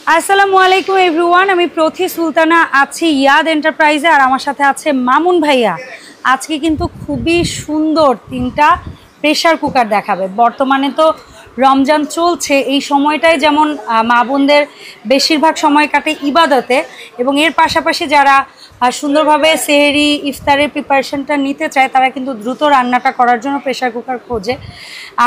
আসসালামু আলাইকুম এভরিওয়ান, আমি প্রথি সুলতানা আছি ইয়াদ এন্টারপ্রাইজে, আর আমার সাথে আছে মামুন ভাইয়া। আজকে কিন্তু খুবই সুন্দর তিনটা প্রেসার কুকার দেখাবে। বর্তমানে তো রমজান চলছে, এই সময়টাই যেমন মা বোনদের বেশিরভাগ সময় কাটে ইবাদতে, এবং এর পাশাপাশি যারা সুন্দরভাবে সেহরি ইফতারের প্রিপারেশনটা নিতে চায় তারা কিন্তু দ্রুত রান্নাটা করার জন্য প্রেসার কুকার খোঁজে।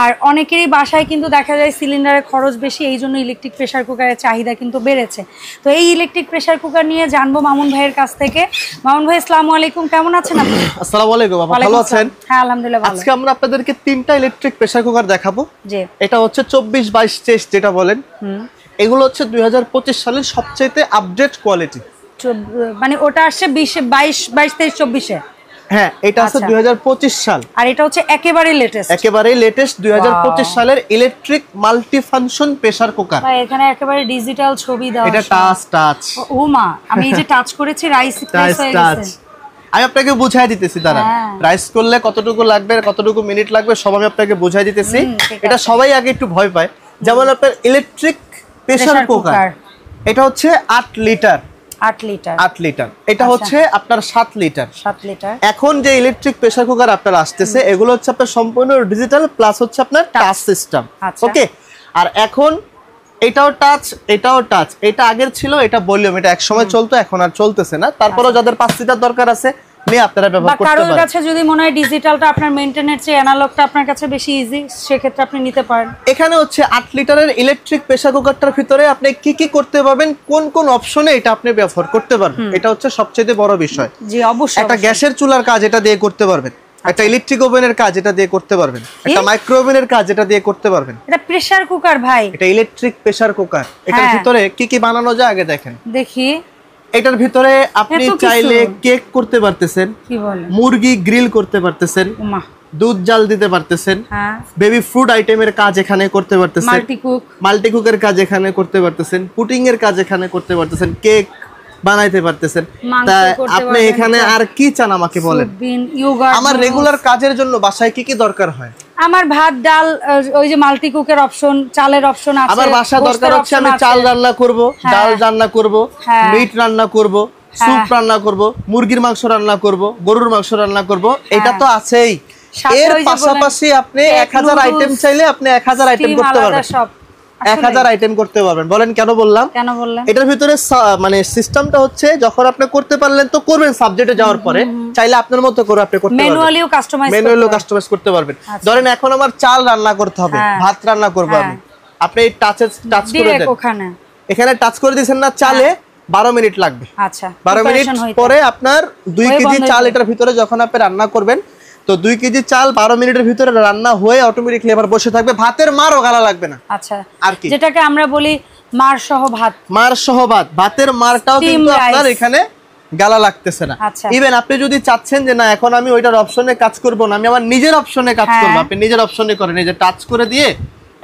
আর অনেকেরই বাসায় কিন্তু দেখা যায় সিলিন্ডারের খরচ বেশি, এই জন্য ইলেকট্রিক প্রেসার কুকারের চাহিদা কিন্তু বেড়েছে। তো এই ইলেকট্রিক প্রেসার কুকার নিয়ে জানবো মামুন ভাইয়ের কাছ থেকে। মামুন ভাই আসসালামু আলাইকুম, কেমন আছেন আপনি? আসসালামু আলাইকুম, ভালো আছেন? হ্যাঁ আলহামদুলিল্লাহ ভালো। আজকে আমরা আপনাদেরকে তিনটা ইলেকট্রিক প্রেসার কুকার দেখাবো। জি, এটা হচ্ছে 24, 22, 23 যেটা বলেন, এগুলো হচ্ছে 2025 সালের সবচেয়ে আপডেট কোয়ালিটি। মানে ওটা আসছে 20, 22, 23, 24-এ। হ্যাঁ, এটা আছে 2025 সাল, আর এটা হচ্ছে একেবারে লেটেস্ট 2025 সালের electric multi function pressure cooker. ভাই এখানে একেবারে ডিজিটাল ছবি দাও। এটা টাচ ও মা, আমি এই যে টাচ করেছি রাইস প্রেস হয়ে গেছে। আমি আপনাকে বুঝাই দিতেছি, দাঁড়ান। রাইস করলে কতটুকু লাগবে, কতটুকু মিনিট লাগবে সব আমি আপনাকে বুঝাই দিতেছি। এটা সবাই আগে একটু ভয় পায়। যেমন আপনার ইলেকট্রিক প্রেসার কুকার, এটা হচ্ছে 8 লিটার। এটা হচ্ছে আপনার 7 লিটার। এখন যে ইলেকট্রিক প্রেসার কুকার আপনার আসতেছে এগুলো হচ্ছে আপনার সম্পূর্ণ ডিজিটাল প্লাস হচ্ছে আপনার টাচ সিস্টেম। ওকে, আর এখন এটাও টাচ, এটা আগের ছিল, এটা ভলিউম, এটা এক সময় চলতো, এখন আর চলতেছে না। তারপরেও যাদের 5 লিটার দরকার আছে নিয়ে আপনারা ব্যবহার করতে পারেন। কারোর কাছে যদি মনে হয় ডিজিটালটা আপনার মেইনটেনেন্স চেয়ে অ্যানালগটা আপনার কাছে বেশি ইজি, সেক্ষেত্রে আপনি নিতে পারেন। এখানে হচ্ছে 8 লিটারের ইলেকট্রিক প্রেসার কুকারটার ভিতরে আপনি কি কি করতে পারবেন, কোন কোন অপশনে এটা আপনি ব্যবহার করতে পারবেন, এটা হচ্ছে সবচেয়ে বড় বিষয়। জি অবশ্যই। একটা গ্যাসের চুলার কাজ এটা দিয়ে করতে পারবেন, একটা ইলেকট্রিক ওভেনের কাজ এটা দিয়ে করতে পারবেন, একটা মাইক্রো ওভেনের কাজ এটা দিয়ে করতে পারবেন। এটা প্রেসার কুকার ভাই, এটা ইলেকট্রিক প্রেসার কুকার। এটার ভিতরে কি কি বানানো যায় আগে দেখেন। দেখি। এটার ভিতরে আপনি চাইলে কেক করতে পারতেছেন, কি বলেন, মুরগি গ্রিল করতে পারতেছেন, দুধ জাল দিতে পারতেছেন, বেবি ফুড আইটেমের কাজ এখানে করতে পারতেছেন, মাল্টি কুকের কাজ এখানে করতে পারতেছেন, পুটিং এর কাজ এখানে করতে পারতেছেন, কেক বানাইতে পারতেছেন। তা আপনি এখানে আর কি চান আমাকে বলেন। আমার রেগুলার কাজের জন্য বাসায় কি কি দরকার হয়? আমার ভাত ডাল, ওই যে মাল্টি কুকের অপশন, চালের অপশন আছে। আমার বাসা দরকার হচ্ছে আমি চাল রান্না করব, ডাল রান্না করব, মিট রান্না করব, স্যুপ রান্না করব, মুরগির মাংস রান্না করব, গরুর মাংস রান্না করব, এটা তো আছেই। এর পাশাপাশি আপনি 1000 আইটেম চাইলে আপনি 1000 আইটেম করতে পারবেন, 1000 আইটেম করতে পারবেন। বলেন কেন বললাম? এটার ভিতরে মানে সিস্টেমটা হচ্ছে যখন আপনি করতে পারলেন তো করবেন, সাবজেক্টে যাওয়ার পরে চাইলে আপনার মতো করে আপনি করতে পারবেন, ম্যানুয়ালিও কাস্টমাইজ করতে পারবেন। ধরেন এখন আমার চাল রান্না করতে হবে, ভাত রান্না করব আমি, আপনি টাচ করে দেন, এখানে টাচ করে দিবেন না, চালে 12 মিনিট লাগবে। আচ্ছা, 12 মিনিট পরে আপনার 2 কেজি চাল এটার ভিতরে যখন আপনি রান্না করবেন, তো 2 কেজি চাল 12 মিনিটের ভিতরে রান্না হয়ে অটোমেটিকলি এবার বসে থাকবে, ভাতের মারও গালা লাগবে না। আচ্ছা, আর কি যেটাকে আমরা বলি মার সহ ভাত, ভাতের মারটাও কিন্তু আপনার এখানে গালা লাগতেছে না। ইভেন আপনি যদি চাচ্ছেন যে না এখন আমি ওইটার অপশনে কাজ করব না, আমি আমার নিজের অপশনে কাজ করব, আপনি নিজের অপশনে করেন। এই যে টাচ করে দিয়ে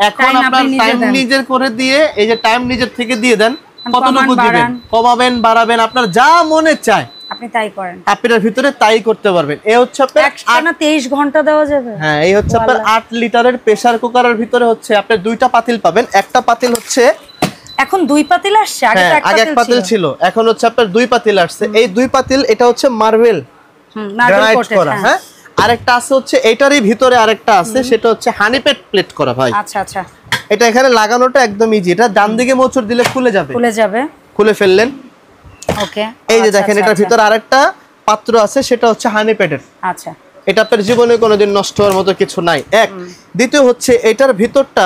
এখন আপনার টাইম নিজের করে দিয়ে, এই যে টাইম নিজের থেকে দিয়ে দেন, কতটুকু দিবেন, কমাবেন বাড়াবেন আপনার যা মনে চায় আপনি তাই করেন, আপনার ভিতরে তাই করতে পারবেন। এই হচ্ছে আপনার 23 ঘন্টা দেওয়া যাবে। হ্যাঁ, এই হচ্ছে আপনার 8 লিটারের প্রেসার কুকারের ভিতরে হচ্ছে আপনি 2টা পাতিল পাবেন। একটা পাতিল হচ্ছে এখন 2 পাতিল আসছে, আগে এক পাতিল ছিল, এখন হচ্ছে আপনার 2 পাতিল আসছে। এই 2 পাতিল এটা হচ্ছে মার্বেল গ্রানাইট করা। হ্যাঁ, আরেকটা আছে হচ্ছে এটারই ভিতরে আরেকটা আছে, সেটা হচ্ছে হানিপেট প্লেট করা ভাই। আচ্ছা, এটা এখানে লাগানোটা একদম ইজি। এটা ডান দিকে মোচড় দিলে খুলে যাবে, খুলে ফেললেন। ওকে, এই যে দেখেন এটার ভিতরে আরেকটা পাত্র আছে, সেটা হচ্ছে হানিপেটের। আচ্ছা, এটা আপনার জীবনে কোনোদিন নষ্ট হওয়ার মতো কিছু নাই। এক, দ্বিতীয় হচ্ছে এটার ভিতরটা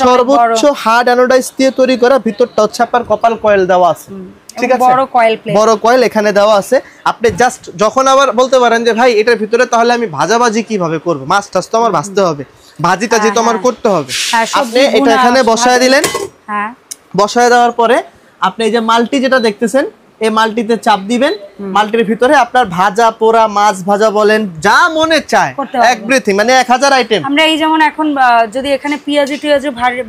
সর্বোচ্চ হার্ড অ্যানোডাইজ দিয়ে তৈরি করা, ভিতরটা হচ্ছে আপনার কপাল কয়েল দেওয়া আছে। ঠিক আছে, বড় কয়েল এখানে দেওয়া আছে। আপনি জাস্ট যখন আবার বলতে পারেন যে ভাই এটার ভিতরে তাহলে আমি ভাজাভাজি কিভাবে করব, মাছ টাছ তো আমার ভাজতে হবে, ভাজিটা যেহেতু আমার করতে হবে, আপনি এটা এখানে বসায় দিলেন। বসায় দেওয়ার পরে আপনি এই যে মাল্টি যেটা দেখতেছেন, এই মাল্টিতে চাপ দিবেন, মাল্টির ভিতরে আপনার ভাজা পোড়া মাছ ভাজা বলেন যা মনে চায় এভরিথিং, মানে 1000 আইটেম। আমরা এই যেমন এখন যদি এখানে পেঁয়াজি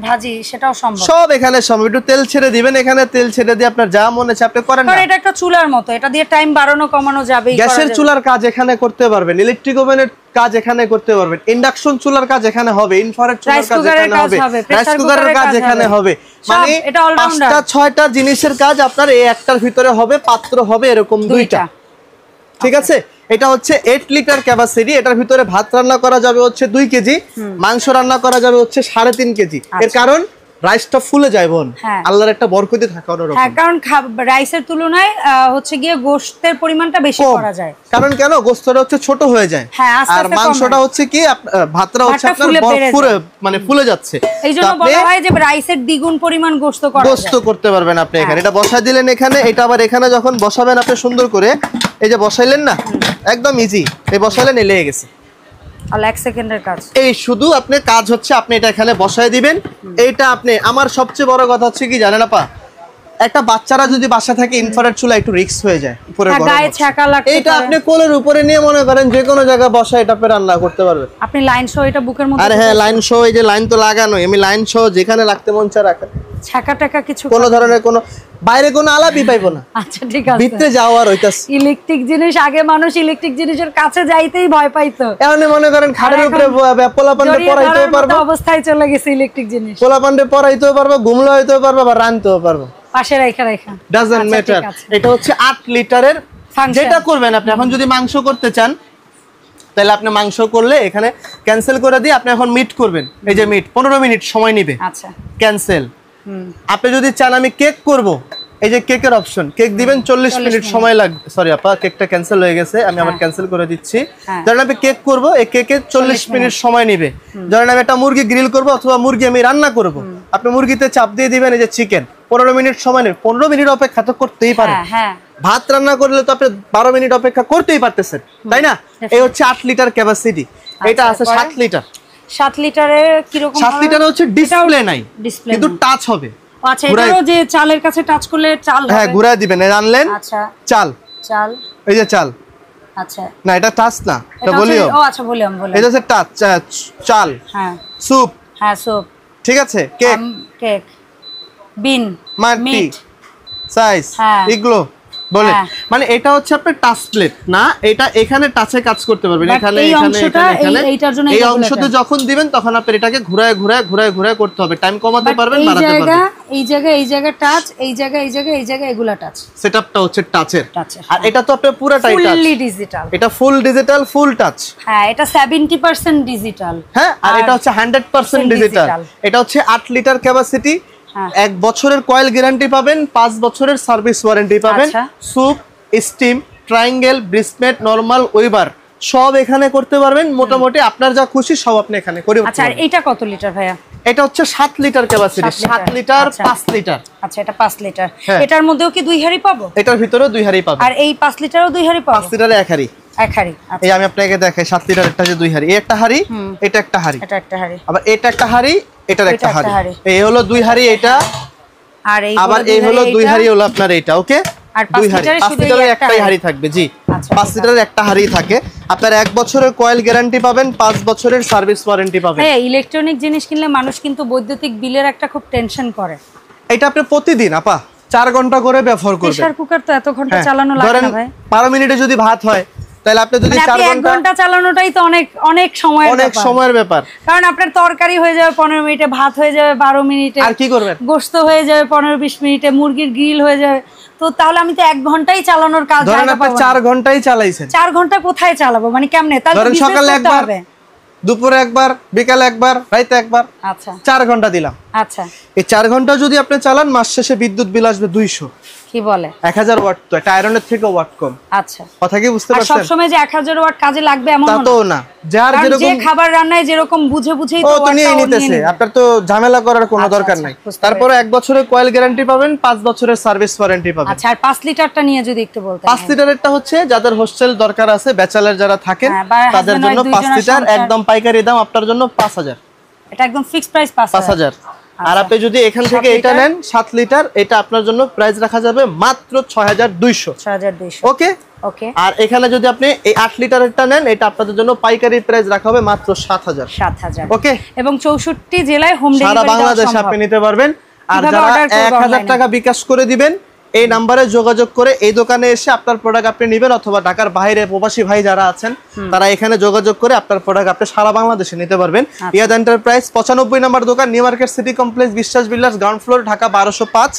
ভাজি সেটাও সম্ভব, সব এখানে সম্ভব। একটু তেল ছেড়ে দিবেন, এখানে তেল ছেড়ে দিয়ে আপনার যা মনে চায় আপনি করেন। এটা একটা চুলার মতো, এটা দিয়ে টাইম বাড়ানো কমানো যাবে। গ্যাসের চুলার কাজ এখানে করতে পারবেন, ইলেকট্রিক ওভেনের কাজ এখানে করতে পারবেন, ইন্ডাকশন চুলার কাজ এখানে হবে, ইনফ্রারেড চুলার কাজ এখানে হবে, রাইস কুকারের কাজ এখানে হবে। মানে এটা অলরাউন্ডার 5টা 6টা জিনিসের কাজ আপনার এই একটার ভিতরে হবে, পাত্র হবে এরকম 2টা। ঠিক আছে, এটা হচ্ছে 8 লিটার ক্যাপাসিটি। এটার ভিতরে ভাত রান্না করা যাবে হচ্ছে 2 কেজি, মাংস রান্না করা যাবে হচ্ছে 3.5 কেজি। এর কারণ রাইসটা ফুলে যায় বোন, আল্লাহর একটা বরকতি থাকে অন্যরকম। হ্যাঁ, কারণ রাইসের তুলনায় হচ্ছে গিয়ে গোশতের পরিমাণটা বেশি করা যায়। কারণ কেন, গোশতটা হচ্ছে ছোট হয়ে যায়, আর মাংসটা হচ্ছে কি ভাতটা হচ্ছে আপনার মানে ফুলে যাচ্ছে। এইজন্য বলা হয় যে রাইসের দ্বিগুণ পরিমাণ গোশত করতে পারবেন আপনি এখানে। এটা বসাই দিলেন এখানে, এটা আবার এখানে যখন বসাবেন আপনি সুন্দর করে, এই যে বসাইলেন না, একদম ইজি, এই বসাইলেন এই লেগে গেছে। আর 1 সেকেন্ডের কাজ, এই শুধু আপনি কাজ হচ্ছে আপনি এটা এখানে বসায় দিবেন। এইটা আপনি, আমার সবচেয়ে বড় কথা হচ্ছে কি জানেন আপা, একটা বাচ্চারা যদি বাসা থাকে ইনফ্রারেড চুলা একটু রিস্ক হয়ে যায়, উপরে গায়ে ছাকা লাগতে পারে। এটা আপনি কোলের উপরে নিয়ে মনে করেন যে কোনো জায়গায় বসা এটা আপনি রান্না করতে পারবেন। আপনি লাইন শো এটা বুকের মধ্যে, আরে হ্যাঁ লাইন শো, এই যে লাইন তো লাগানোই, আমি লাইন শো যেখানে রাখতে মন চায় রাখেন, ছাকা টাকা কিছু কোনো ধরনের কোনো বাইরে কোনো আলাপই পাইবো না। আচ্ছা ঠিক আছে, ভিতরে যাওয়ার হইতাছে। ইলেকট্রিক জিনিস, আগে মানুষ ইলেকট্রিক জিনিসের কাছে যাইতেই ভয় পাইতো, এখন মনে করেন খাটের উপরে পোলাপান্ডে পড়াইতেও পারবো, অবস্থায় চলে গেছে ইলেকট্রিক জিনিস, পোলাপান্ডে পড়াইতেও পারবো, ঘুমলে হইতেও পারবো, আবার রানতেও পারবো, পাশে রাখা ডাজন্ট ম্যাটার। এটা হচ্ছে 8 লিটারের। যেটা করবেন আপনি এখন যদি মাংস করতে চান তাহলে আপনি মাংস করলে এখানে ক্যান্সেল করে দিয়ে আপনি এখন মিট করবেন। এই যে মিট 15 মিনিট সময় নেবে, আচ্ছা ক্যান্সেল। আপনি যদি চান আমি কেক করব, এই যে কেকের অপশন, কেক দিবেন 40 মিনিট সময় লাগবে। সরি আপা, কেকটা ক্যান্সেল হয়ে গেছে, আমি আবার ক্যান্সেল করে দিচ্ছি। ধরেন আমি কেক করব, এই কেকে 40 মিনিট সময় নেবে। ধরেন আমি একটা মুরগি গ্রিল করব অথবা মুরগি আমি রান্না করব, আপনি মুরগিতে চাপ দিয়ে দিবেন এই যে চিকেন, 15 মিনিট সময় নেবে। 15 মিনিট অপেক্ষা তো করতেই পারেন। ভাত রান্না করলে তো আপনি 12 মিনিট অপেক্ষা করতেই পারতেছেন, তাই না? এই হচ্ছে 8 লিটার ক্যাপাসিটি। এটা আছে 7 লিটার। 7 লিটারে কি রকম? 7 লিটারে হচ্ছে ডিসপ্লে নাই, কিন্তু টাচ হবে। আচ্ছা, এটাও যে চালের কাছে টাচ করলে চাল হবে? হ্যাঁ, ঘুরায় দিবেন, আনলেন, আচ্ছা চাল, এই যে চাল, আচ্ছা না এটা টাচ না, এটা ভলিউম। ও আচ্ছা, ভলিউম। এটা হচ্ছে টাচ, চাল, হ্যাঁ স্যুপ, হ্যাঁ স্যুপ, ঠিক আছে, কেক, বিন, মিট, সাইজ, এগুলো বলে। মানে এটা হচ্ছে আপনার টাচ প্লেট না, এটা এখানে টাচে কাজ করতে পারবেন। এখানে এই অংশতে যখন দিবেন তখন আপনি এটাকে ঘুরায় করতে হবে, টাইম কমাতে পারবেন, বাড়াতে পারবেন। এই জায়গা টাচ, এই জায়গা এগুলা টাচ। সেটআপটা হচ্ছে টাচের। আর এটা তো আপনার পুরোটাই টাচ, ফুললি ডিজিটাল। এটা ফুল ডিজিটাল, ফুল টাচ। হ্যাঁ, এটা 70% ডিজিটাল। হ্যাঁ, আর এটা হচ্ছে 100% ডিজিটাল। এটা হচ্ছে 8 লিটার ক্যাপাসিটি। 1 বছরের কয়েল গ্যারান্টি পাবেন, 5 বছরের সার্ভিস ওয়ারেন্টি পাবেন। Soup, steam, triangle, brisket, normal, Weber সব এখানে করতে পারবেন। মোটামুটি আপনার যা খুশি সব আপনি এখানে করে। আচ্ছা, আর এটা কত লিটার ভাইয়া? এটা হচ্ছে 7 লিটার ক্যাপাসিটি। 7 litre, 5 litre. আচ্ছা, এটা 5 লিটার। এটার মধ্যেও কি 2 হাঁড়ি পাবো? এটার ভিতরেও 2 হাঁড়ি পাবেন। আর এই 5 লিটারও 2 হাঁড়ি পাবো? 5 লিটারে 1 হাঁড়ি। 1 হাঁড়ি। এই আমি আপনাকে দেখাই, 7 লিটার একটা যে 2 হাঁড়ি, এই একটা হাঁড়ি, এটা একটা হাঁড়ি, এটা একটা হাঁড়ি, আবার এটা একটা হাঁড়ি, এটার একটা হাঁড়ি। এই হলো 2 হাঁড়ি, এটা আর এই আবার এই হলো 2 হাঁড়ি হলো আপনার এটা। ওকে, আর 5 লিটারের একটাই হাঁড়ি থাকবে। জি, 5 লিটারের একটা হাঁড়ি থাকে। আপনার 1 বছরের কয়েল গ্যারান্টি পাবেন, 5 বছরের সার্ভিস ওয়ারেন্টি পাবেন। হ্যাঁ, ইলেকট্রনিক জিনিস কিনলে মানুষ কিন্তু বৈদ্যুতিক বিলের একটা খুব টেনশন করে। এটা আপনি প্রতিদিন আপা 4 ঘন্টা করে ব্যবহার করবেন। প্রেসার কুকার তো এত ঘন্টা চালানো লাগে না ভাই। 12 মিনিটে যদি ভাত হয় তাহলে আপনি যদি 4 ঘন্টা চালানোটাই তো অনেক সময়ের ব্যাপার। কারণ আপনার তরকারি হয়ে যাবে 15 মিনিটে, ভাত হয়ে যাবে 12 মিনিটে, আর কি করবেন, গোশত হয়ে যাবে 15-20 মিনিটে, মুরগির গ্রিল হয়ে যাবে। তো তাহলে আমি তো 1 ঘন্টাই চালানোর কাজ। ধরেন আপনি 4 ঘন্টাই চালাইছেন, 4 ঘন্টা কোথায় চালাবো, মানে কেমনে? তাহলে সকালে একবার, দুপুরে একবার, বিকালে একবার, রাতে একবার। আচ্ছা, 4 ঘন্টা দিলাম। আচ্ছা, এই 4 ঘন্টা যদি আপনি চালান, মাস শেষে বিদ্যুৎ বিল আসবে 200। কি বলে? 1000 ওয়াট। তো এটা আয়রনের থেকে ওয়াট কম। আচ্ছা, কথা কি বুঝতে পারছেন? সব সময় যে 1000 ওয়াট কাজে লাগবে এমন তা তো না। যার যেরকম যে খাবার রান্নায় যেরকম বুঝেই তো ওয়াটটা নিয়ে নিতেছে, আপনার তো ঝামেলা করার কোনো দরকার নাই। তারপরে 1 বছরের কয়েল গ্যারান্টি পাবেন, 5 বছরের সার্ভিস ওয়ারেন্টি পাবেন। আচ্ছা, আর 5 লিটারটা নিয়ে যদি একটু বলতেন। 5 লিটারেরটা হচ্ছে যাদের হোস্টেল দরকার আছে, ব্যাচেলর যারা থাকেন তাদের জন্য 5 লিটার একদম পাইকারি দাম আপনার জন্য 5000। এটা একদম ফিক্সড প্রাইস 5000। আর আপনি যদি এখান থেকে এটা নেন 7 লিটার, এটা আপনার জন্য প্রাইস রাখা যাবে মাত্র 6200। ওকে, ওকে। আর এখানে যদি আপনি এই 8 লিটারেরটা নেন, এটা আপনাদের জন্য পাইকারি প্রাইস রাখা হবে মাত্র 7000। ওকে, এবং 64 জেলায় হোম ডেলিভারি সারা বাংলাদেশে আপনি নিতে পারবেন। আর যারা 1000 টাকা বিকাশ করে দিবেন, এই নাম্বারে যোগাযোগ করে এই দোকানে এসে আপনার প্রোডাক্ট আপনি নেবেন, অথবা ঢাকার বাইরে প্রবাসী ভাই যারা আছেন তারা এখানে যোগাযোগ করে আপনার প্রোডাক্ট আপনি সারা বাংলাদেশে নিতে পারবেন। ইয়াদ এন্টারপ্রাইজ 95 নম্বর দোকান, নিউ মার্কেট সিটি কমপ্লেক্স, বিশ্বাস বিল্ডার্স, গ্রাউন্ড ফ্লোর, ঢাকা 1205।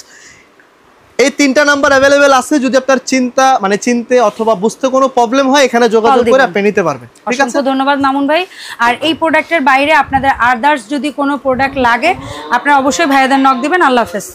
এই 3টা নাম্বার অ্যাভেলেবেল আছে, যদি আপনার চিনতে অথবা বুঝতে কোনো প্রবলেম হয় এখানে যোগাযোগ করে আপনি নিতে পারবেন। ঠিক আছে, ধন্যবাদ মামুন ভাই। আর এই প্রোডাক্টের বাইরে আপনাদের আদার্স যদি কোনো প্রোডাক্ট লাগে আপনারা অবশ্যই ভাইয়াদের নক দিবেন। আল্লাহ হাফেজ।